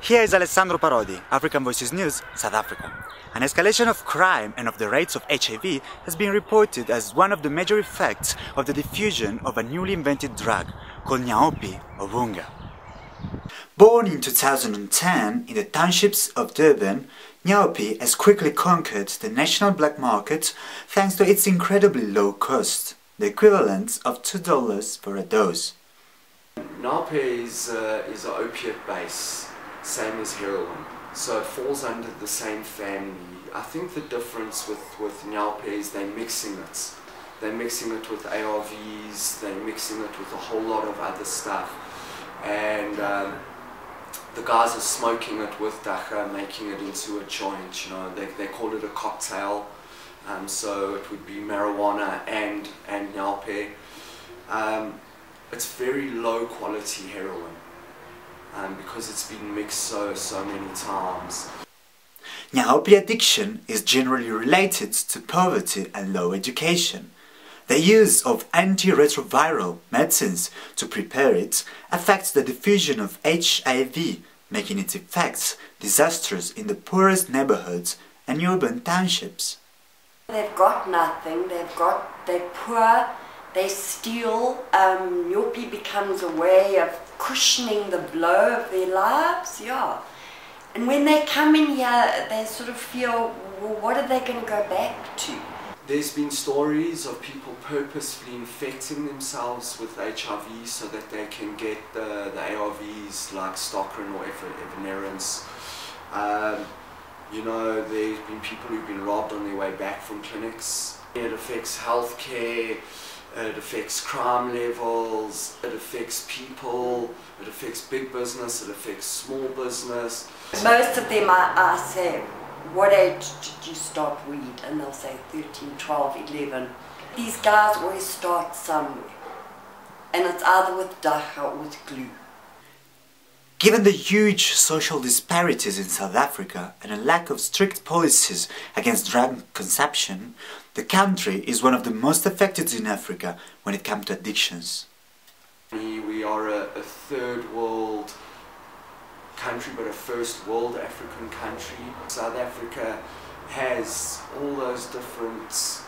Here is Alessandro Parodi, African Voices News, South Africa. An escalation of crime and of the rates of HIV has been reported as one of the major effects of the diffusion of a newly invented drug called Nyaope or Bunga. Born in 2010 in the townships of Durban, Nyaope has quickly conquered the national black market thanks to its incredibly low cost, the equivalent of $2 for a dose. Nyaope is an opiate base, same as heroin, so it falls under the same family. I think the difference with Nyaope is they're mixing it. They're mixing it with ARVs, they're mixing it with a whole lot of other stuff. And the guys are smoking it with dagga, making it into a joint, you know, they call it a cocktail. So it would be marijuana and Nyaope. It's very low quality heroin because it's been mixed so many times. Nyaope addiction is generally related to poverty and low education. The use of antiretroviral medicines to prepare it affects the diffusion of HIV, making its effects disastrous in the poorest neighborhoods and urban townships. They've got nothing, they're poor, they steal. Nyaope becomes a way of cushioning the blow of their lives, yeah. And when they come in here, they sort of feel, well, what are they going to go back to? There's been stories of people purposefully infecting themselves with HIV so that they can get the ARVs like Stockron or Evanerance. You know, there's been people who've been robbed on their way back from clinics. It affects healthcare, it affects crime levels, it affects people, it affects big business, it affects small business. Most of them I say, what age did you start weed? And they'll say 13, 12, 11. These guys always start somewhere. And it's either with dagga or with glue. Given the huge social disparities in South Africa and a lack of strict policies against drug consumption, the country is one of the most affected in Africa when it comes to addictions. We are a third world country, but a first world African country. South Africa has all those different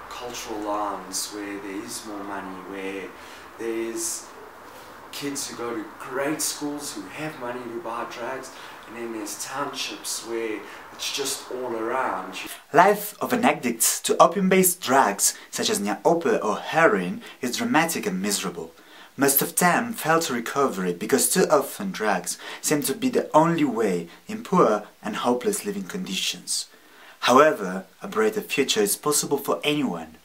cultural lines where there is more money, where there's kids who go to great schools who have money to buy drugs, and then there's townships where it's just all around. Life of an addict to opium-based drugs such as Nyaope or heroin is dramatic and miserable. Most of them fail to recover it because too often drugs seem to be the only way in poor and hopeless living conditions. However, a brighter future is possible for anyone.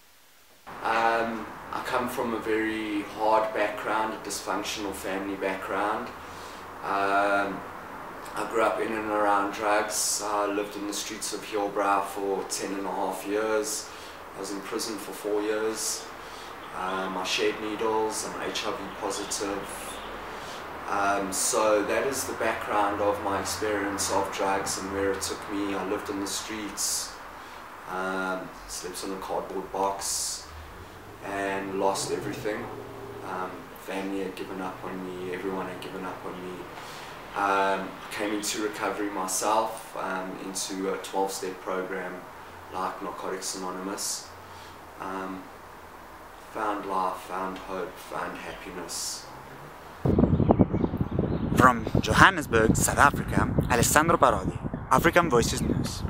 I come from a very hard background, a dysfunctional family background. I grew up in and around drugs. I lived in the streets of Hillbrow for 10.5 years. I was in prison for 4 years. I shared needles, I'm HIV positive. So that is the background of my experience of drugs and where it took me. I lived in the streets, slept in a cardboard box, and lost everything. Family had given up on me, everyone had given up on me. Came into recovery myself, into a 12-step program like Narcotics Anonymous. Found life, found hope, found happiness. From Johannesburg, South Africa, Alessandro Parodi, African Voices News.